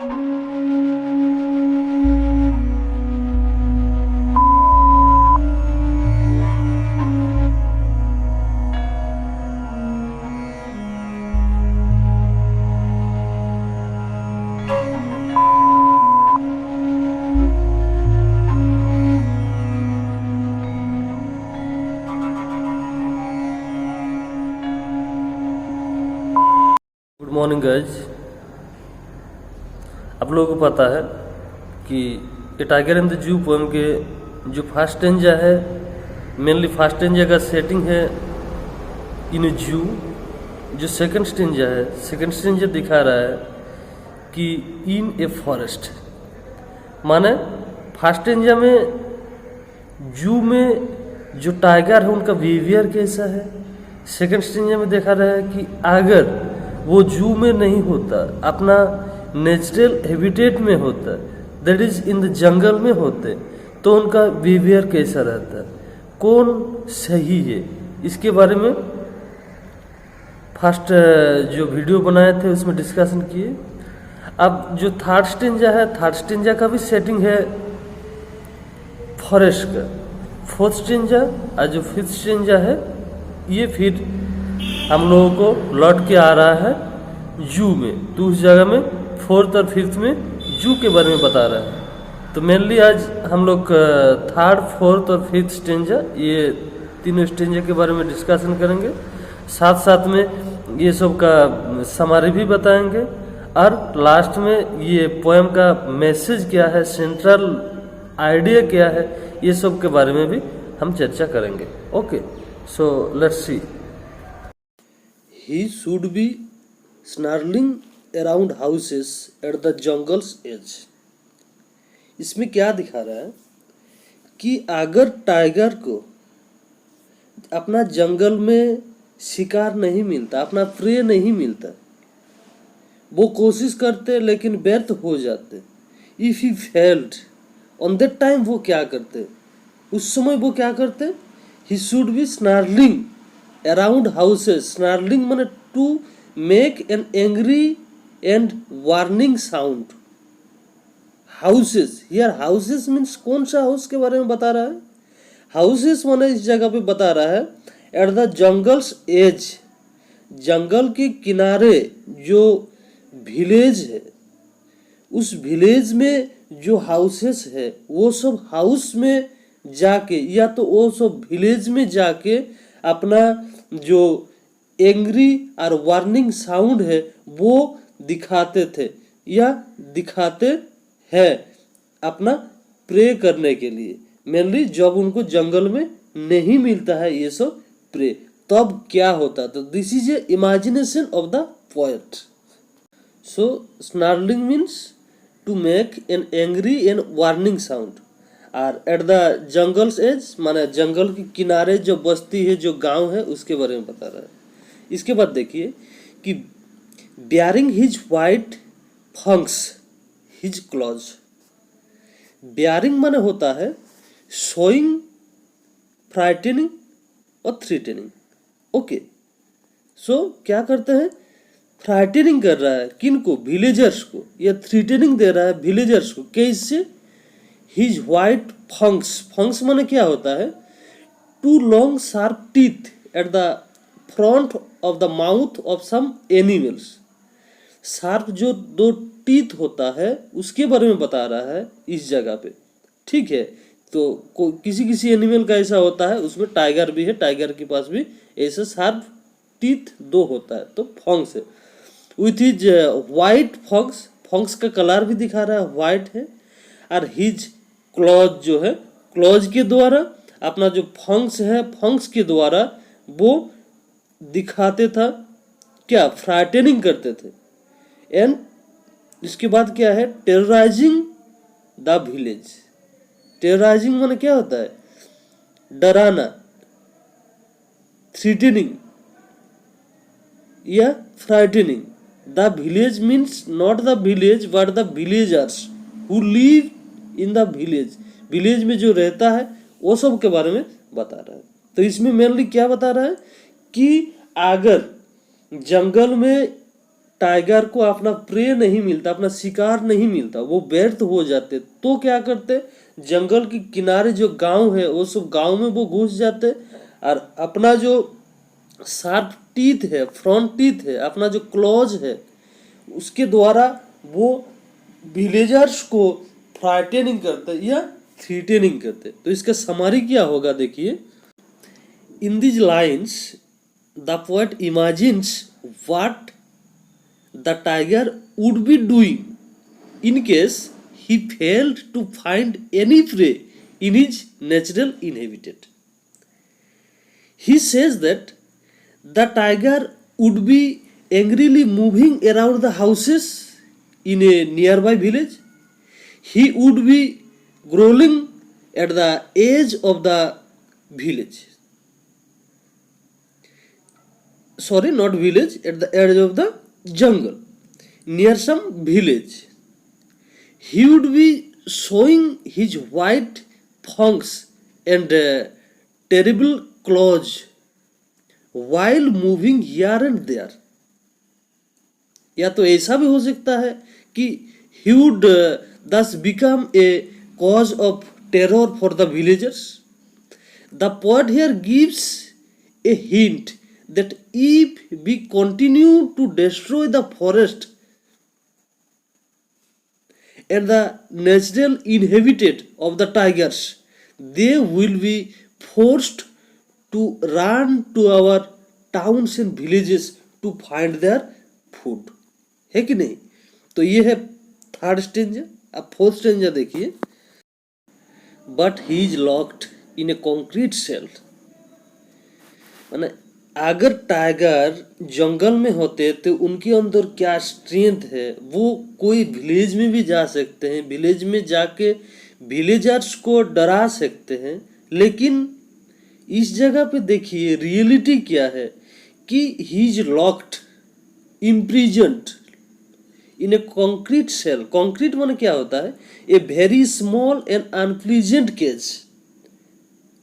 Good morning guys. आप लोगों को पता है कि a tiger in the zoo poem के जो फर्स्ट स्टेंजा है, मेनली फर्स्ट स्टेंजा का सेटिंग है इन ए जू। जो सेकंड स्टेंजा है, सेकंड स्टेंजा दिखा रहा है कि इन ए फॉरेस्ट। माने फर्स्ट स्टेंजा में जू में जो टाइगर है उनका बिहेवियर कैसा है, सेकंड स्टेंजा में देखा रहा है कि अगर वो जू में नहीं होता, अपना नेचुरल हैबिटेट में होता, that is in the jungle में होते, तो उनका बिहेवियर कैसा रहता, कौन सही है, इसके बारे में फर्स्ट जो वीडियो बनाए थे उसमें डिस्कशन किए। अब जो थर्ड स्टेंजा है, थर्ड स्टेंजा का भी सेटिंग है फॉरेस्ट का। फोर्थ स्टेंजा और जो फिफ्थ स्टेंजा है ये फिर हम लोगों को लौट के आ रहा है जू में, तो उस जगह में फोर्थ और फिफ्थ में जू के बारे में बता रहा है। तो मेनली आज हम लोग थर्ड, फोर्थ और फिफ्थ स्टेंजा, ये तीनों स्टेंजा के बारे में डिस्कशन करेंगे। साथ साथ में ये सब का समरी भी बताएंगे और लास्ट में ये पोएम का मैसेज क्या है, सेंट्रल आइडिया क्या है, ये सब के बारे में भी हम चर्चा करेंगे। Okay, so let's see. He should be snarling around houses at the jungle's edge। इसमें क्या दिखा रहा है कि अगर टाइगर को अपना जंगल में शिकार नहीं मिलता, अपना प्रे नहीं मिलता, वो कोशिश करते लेकिन व्यर्थ हो जाते। If he failed on that time, वो क्या करते, उस समय वो क्या करते, he should be snarling around houses। snarling माने to make an angry and warning sound। houses, here houses means कौन सा हाउस के बारे में बता रहा है, houses माने इस जगह पे बता रहा है at the jungle's edge, जंगल के किनारे जो विलेज है, उस विलेज में जो हाउसेस है वो सब हाउस में जाके या तो वो सब विलेज में जाके अपना जो एंग्री और वार्निंग साउंड है वो दिखाते थे या दिखाते हैं अपना प्रे करने के लिए। मेनली जब उनको जंगल में नहीं मिलता है ये सब प्रे, तब क्या होता, तो this is a imagination of the poet. So snarling means to make an angry and warning sound. और एट द जंगल्स एज माने जंगल के किनारे जो बस्ती है, जो गांव है, उसके बारे में बता रहा है। इसके बाद देखिए कि bearing his white फंक्स his clause. Bearing माने होता है शोइंग, फ्राइटनिंग और थ्रेटनिंग। ओके, सो क्या करते हैं, फ्राइटनिंग कर रहा है किनको, विलेजर्स को, या थ्रेटनिंग दे रहा है विलेजर्स को। कैसे, हिज वाइट फंक्स, फंक्स माने क्या होता है, two long sharp teeth at the front of the mouth of some animals. Sharp जो दो टीथ होता है उसके बारे में बता रहा है इस जगह पे। ठीक है, तो किसी किसी एनिमल का ऐसा होता है, उसमें टाइगर भी है, टाइगर के पास भी ऐसे शार्प टीथ दो होता है, तो फंक्स है। विथ हिज वाइट फंक्स, फंक्स का कलर भी दिखा रहा है वाइट है। और हिज क्लॉज जो है, क्लॉज के द्वारा अपना जो फंक्स है, फंक्स के द्वारा वो दिखाते था क्या, फ्राइटनिंग करते थे। एंड इसके बाद क्या है, टेरराइजिंग द विलेज। टेरराइजिंग माने क्या होता है, डराना, थ्रेटनिंग या frightening. The village means not the village but the villagers who live in the village. Village में जो रहता है वो सब के बारे में बता रहा है। तो इसमें मेनली क्या बता रहा है कि अगर जंगल में टाइगर को अपना प्रे नहीं मिलता, अपना शिकार नहीं मिलता, वो व्यर्थ हो जाते, तो क्या करते, जंगल के किनारे जो गांव है वो सब गांव में वो घुस जाते और अपना जो शार्प टीथ है, फ्रंट टीथ है, अपना जो क्लॉज है, उसके द्वारा वो विलेजर्स को फ्राइटनिंग करते या थ्रीटनिंग करते। तो इसका समरी क्या होगा देखिए, in this lines the poet imagines what the tiger would be doing in case he failed to find any prey in his natural inhabitat. He says that the tiger would be angrily moving around the houses in a nearby village. He would be growling at the edge of the village. Sorry, not village, at the edge of the jungle, near some village. He would be showing his white fangs and terrible claws while moving here and there. या तो ऐसा भी हो सकता है कि he would thus become a cause of terror for the villagers. The poet here gives a hint that if we continue to destroy the forest and the natural inhabitat of the tigers, they will be forced to run to our towns and villages to find their food. है कि नहीं? तो ये है third stanza. अब fourth stanza देखिए, but he is locked in a concrete cell. माने अगर टाइगर जंगल में होते तो उनके अंदर क्या स्ट्रेंथ है, वो कोई विलेज में भी जा सकते हैं, विलेज में जाके विलेजर्स को डरा सकते हैं। लेकिन इस जगह पे देखिए रियलिटी क्या है कि he is locked, imprisoned in a concrete cell. Concrete माने क्या होता है, a very small and unpleasant cage.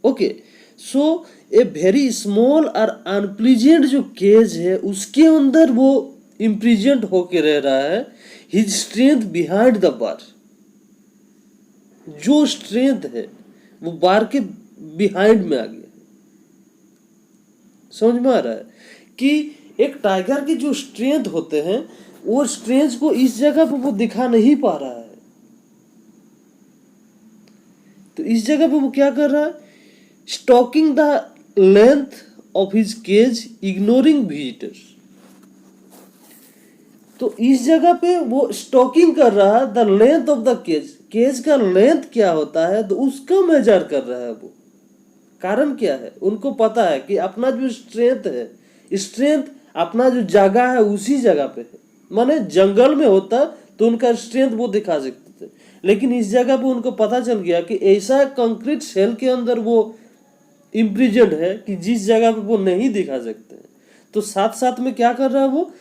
Okay, so a very small और अनप्लीजेंट जो केज है उसके अंदर वो इम्प्रिजेंट होके रह रहा है। His strength behind the bar, जो स्ट्रेंथ है वो बार के बिहाइंड में आ गया। समझ में आ रहा है कि एक टाइगर की जो स्ट्रेंथ होते हैं वो स्ट्रेंथ को इस जगह पे वो दिखा नहीं पा रहा है। तो इस जगह पे वो क्या कर रहा है, stalking the length of his cage ignoring visitors. तो इस जगह पे वो स्टॉकिंग कर रहा है the length of the cage. Cage का लेंथ क्या होता है तो उसका मेजर कर रहा है वो। कारण क्या है, उनको पता है कि अपना जो स्ट्रेंथ है, स्ट्रेंथ अपना जो जगह है उसी जगह पे है। माने जंगल में होता तो उनका स्ट्रेंथ वो दिखा सकते थे, लेकिन इस जगह पे उनको पता चल गया कि ऐसा कंक्रीट सेल के अंदर वो इम्प्रिजन्ड है कि जिस जगह पे वो नहीं दिखा सकते हैं। तो साथ साथ में क्या कर रहा है वो,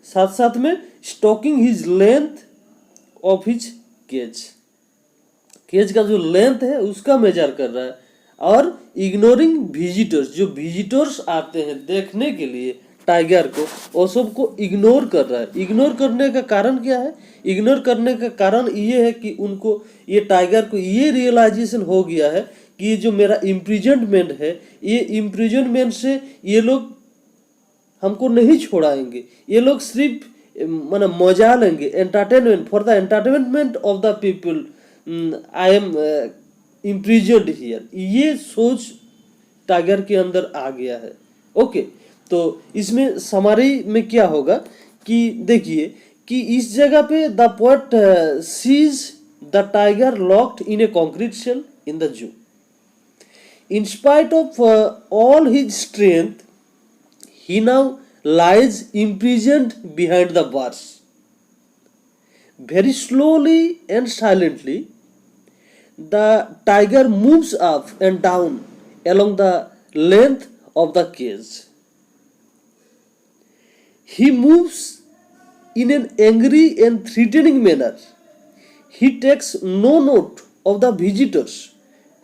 साथ साथ में stalking his length of his cage. Cage का जो लेंथ है उसका मेजर कर रहा है और इग्नोरिंग विजिटर्स, जो विजिटर्स आते हैं देखने के लिए टाइगर को, वो सबको इग्नोर कर रहा है। इग्नोर करने का कारण क्या है, इग्नोर करने का कारण ये है कि उनको, ये टाइगर को ये रियलाइजेशन हो गया है कि ये जो मेरा इम्प्रिजनमेंट है, ये इम्प्रिजनमेंट से ये लोग हमको नहीं छोड़ाएंगे, ये लोग सिर्फ माने मजा लेंगे, entertainment for the entertainment of the people I am imprisoned here. ये सोच टाइगर के अंदर आ गया है। ओके, तो इसमें समरी में क्या होगा कि देखिए कि इस जगह पे the poet sees the tiger locked in a concrete cell in the zoo. In spite of all his strength he now lies imprisoned behind the bars. Very slowly and silently the tiger moves up and down along the length of the cage. He moves in an angry and threatening manner. He takes no note of the visitors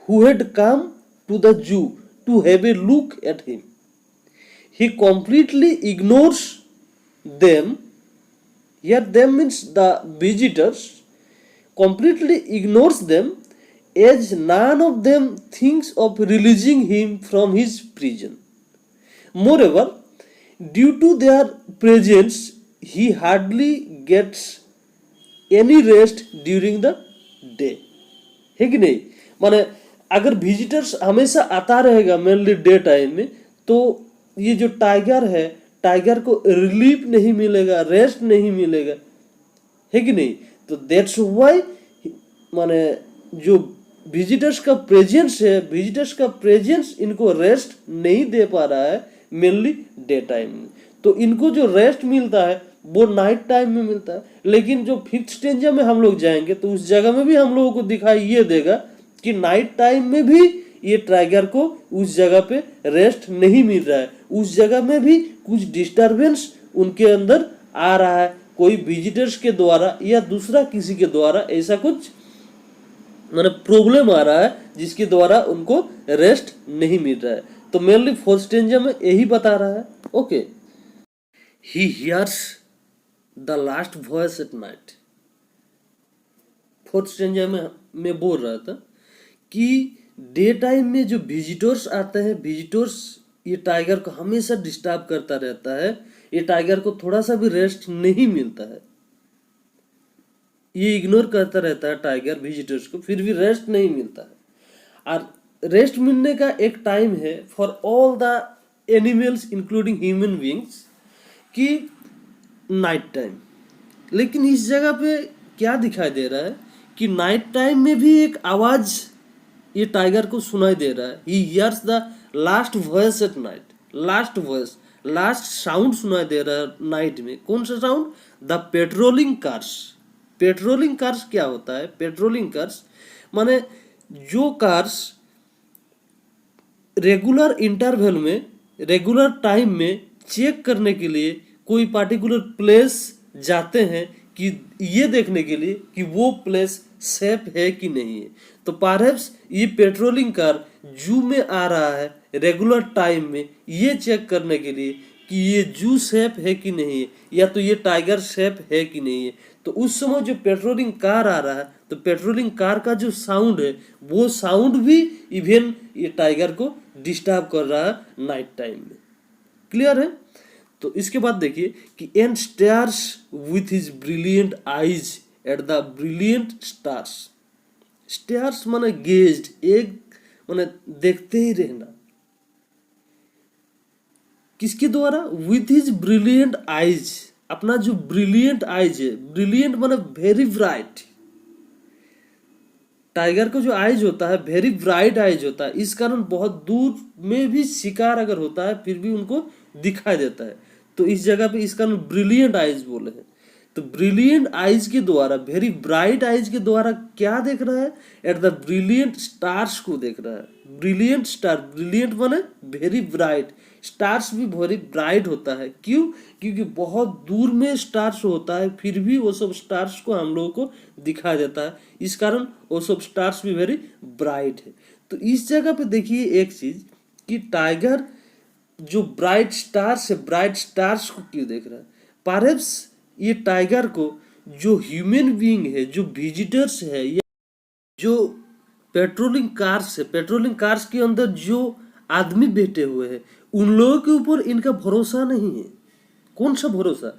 who had come to the zoo to have a look at him. He completely ignores them Here them means the visitors completely ignores them, as none of them thinks of releasing him from his prison. Moreover, due to their presence, he hardly gets any rest during the day. है कि नहीं? माने अगर visitors हमेशा आता रहेगा mainly day time में, तो ये जो टाइगर है, टाइगर को रिलीफ नहीं मिलेगा, रेस्ट नहीं मिलेगा, है कि नहीं? तो दैट्स वाई माने जो विजिटर्स का प्रेजेंस है, विजिटर्स का प्रेजेंस इनको रेस्ट नहीं दे पा रहा है मेनली डे टाइम में। तो इनको जो रेस्ट मिलता है वो नाइट टाइम में मिलता है। लेकिन जो फिफ्थ स्टेंजा में हम लोग जाएंगे तो उस जगह में भी हम लोगों को दिखाई ये देगा कि नाइट टाइम में भी ये टाइगर को उस जगह पे रेस्ट नहीं मिल रहा है, उस जगह में भी कुछ डिस्टरबेंस उनके अंदर आ रहा है, कोई विजिटर्स के द्वारा या दूसरा किसी के द्वारा ऐसा कुछ मतलब प्रॉब्लम आ रहा है जिसके द्वारा उनको रेस्ट नहीं मिल रहा है। तो मेनली फोर्थ स्टेंजा में यही बता रहा है। Okay, he hears the last voice at night. Fourth stanza में मैं बोल रहा था कि डे टाइम में जो विजिटर्स आते हैं, विजिटर्स ये टाइगर को हमेशा डिस्टर्ब करता रहता है, ये टाइगर को थोड़ा सा भी रेस्ट नहीं मिलता है, ये इग्नोर करता रहता है टाइगर विजिटर्स को, फिर भी रेस्ट नहीं मिलता है। और रेस्ट मिलने का एक टाइम है for all the animals including human beings कि नाइट टाइम। लेकिन इस जगह पे क्या दिखाई दे रहा है कि नाइट टाइम में भी एक आवाज ये टाइगर को सुनाई दे रहा है। He hears the last voice at night, last voice, last sound सुनाई दे रहा है नाइट में। कौन सा sound? The patrolling cars. Patrolling cars क्या होता है? पेट्रोलिंग कार्स माने जो कार्स रेगुलर इंटरवल में, रेगुलर टाइम में चेक करने के लिए कोई पार्टिकुलर प्लेस जाते हैं कि ये देखने के लिए कि वो प्लेस सेफ है कि नहीं है। तो परहैप्स ये पेट्रोलिंग कार जू में आ रहा है रेगुलर टाइम में ये चेक करने के लिए कि ये जू सेफ है कि नहीं है, या तो ये टाइगर सेफ है कि नहीं है। तो उस समय जो पेट्रोलिंग कार आ रहा है, तो पेट्रोलिंग कार का जो साउंड है वो साउंड भी इवन ये टाइगर को डिस्टर्ब कर रहा है नाइट टाइम में। क्लियर है? तो इसके बाद देखिए कि and stars with his brilliant eyes at the brilliant stars. Stars माने गेज्ड, एक माने देखते ही रहना। किसके द्वारा? विथ हिज ब्रिलियंट आईज, अपना जो ब्रिलियंट आईज है, ब्रिलियंट माने वेरी ब्राइट। टाइगर का जो आईज होता है वेरी ब्राइट आईज होता है, इस कारण बहुत दूर में भी शिकार अगर होता है फिर भी उनको दिखाई देता है। तो इस जगह पे इस कारण ब्रिलियंट आईज बोले हैं। तो ब्रिलियंट आईज के द्वारा, वेरी ब्राइट आईज के द्वारा क्या देख रहा है? एट द ब्रिलियंट स्टार्स को देख रहा है। ब्रिलियंट स्टार, ब्रिलियंट माने वेरी ब्राइट, स्टार्स भी वेरी ब्राइट होता है। क्यों? क्योंकि बहुत दूर में स्टार्स होता है फिर भी वो सब स्टार्स को हम लोगों को दिखाई देता है, इस कारण वो सब स्टार्स भी वेरी ब्राइट है। तो इस जगह पे देखिए एक चीज कि टाइगर जो ब्राइट स्टार्स है, ब्राइट स्टार्स को क्यों देख रहा है? परहैप्स ये टाइगर को जो ह्यूमन बीइंग है, जो विजिटर्स है, या जो पेट्रोलिंग कार्स है, पेट्रोलिंग कार्स के अंदर जो आदमी बैठे हुए हैं, उन लोगों के ऊपर इनका भरोसा नहीं है। कौन सा भरोसा?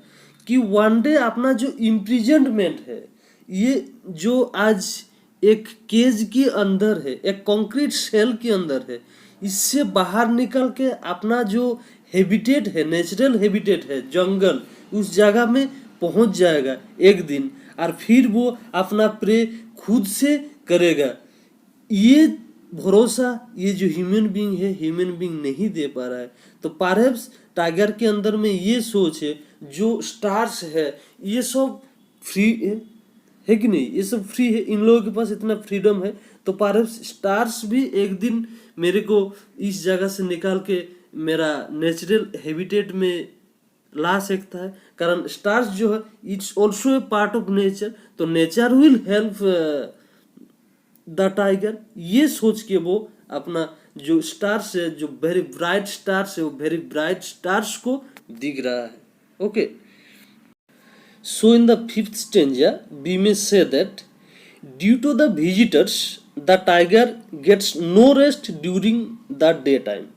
कि वन डे अपना जो इम्प्रिजनमेंट है, ये जो आज एक केज के अंदर है, एक कंक्रीट सेल के अंदर है, इससे बाहर निकल के अपना जो हैबिटेट है, नेचुरल हैबिटेट है, जंगल, उस जगह में पहुंच जाएगा एक दिन, और फिर वो अपना प्रे खुद से करेगा। ये भरोसा ये जो ह्यूमन बीइंग है, ह्यूमन बीइंग नहीं दे पा रहा है। तो परहैप्स टाइगर के अंदर में ये सोच है, जो स्टार्स है ये सब फ्री है कि नहीं? ये सब फ्री है, इन लोगों के पास इतना फ्रीडम है। तो परहैप्स स्टार्स भी एक दिन मेरे को इस जगह से निकाल के मेरा नेचुरल हैबिटेट में ला सकता है, कारण स्टार्स जो है it's also a part of nature. तो nature will help the tiger, ये सोच के वो अपना जो स्टार्स है, जो वेरी ब्राइट स्टार्स है, वो वेरी ब्राइट स्टार्स को दिख रहा है। Okay, So in the fifth stanza, we may say that due to the visitors, the tiger gets no rest during the daytime.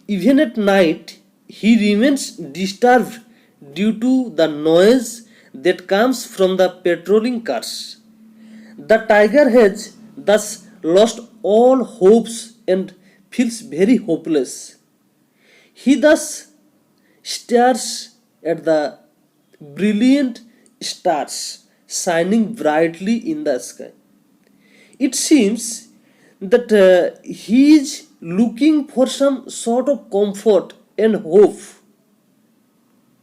Even at night, he remains disturbed due to the noise that comes from the patrolling cars. The tiger has thus lost all hopes and feels very hopeless. He thus stares at the brilliant stars shining brightly in the sky. It seems that he is looking for some sort of comfort and hope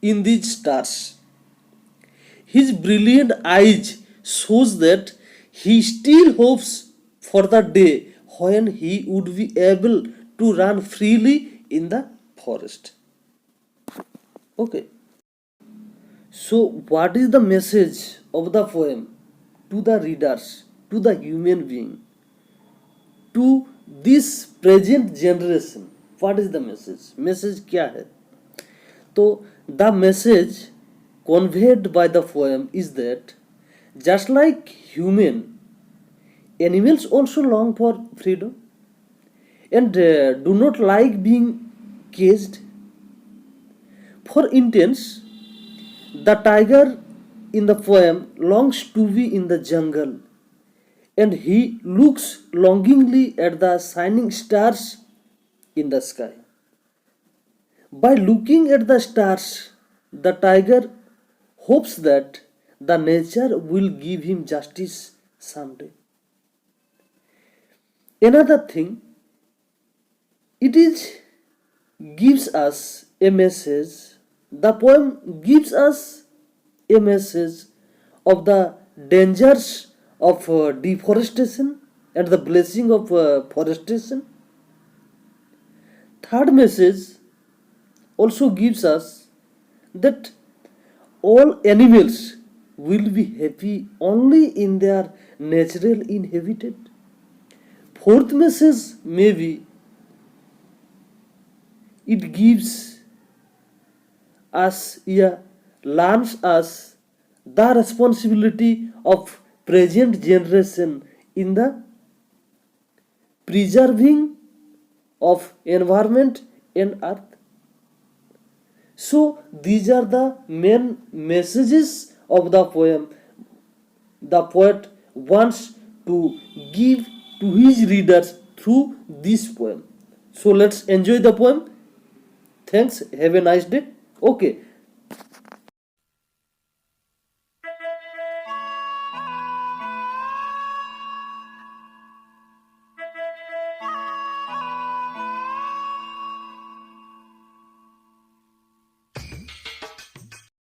in these stars. His brilliant eyes shows that he still hopes for the day when he would be able to run freely in the forest. Okay. So what is the message of the poem to the readers, to the human being, to this present generation? What is the message? Message क्या है? तो the message conveyed by the poem is that just like human, animals also long for freedom and do not like being caged. For instance, the tiger in the poem longs to be in the jungle and he looks longingly at the shining stars in the sky. By looking at the stars, the tiger hopes that the nature will give him justice someday. Another thing, it is gives us a message. The poem gives us a message of the dangers of deforestation and the blessing of forestation. Third message also gives us that all animals will be happy only in their natural inhabitat. Fourth message maybe it gives us, learns us the responsibility of present generation in the preserving of environment and earth. So these are the main messages of the poem. The poet wants to give to his readers through this poem. So let's enjoy the poem. Thanks. Have a nice day. Okay.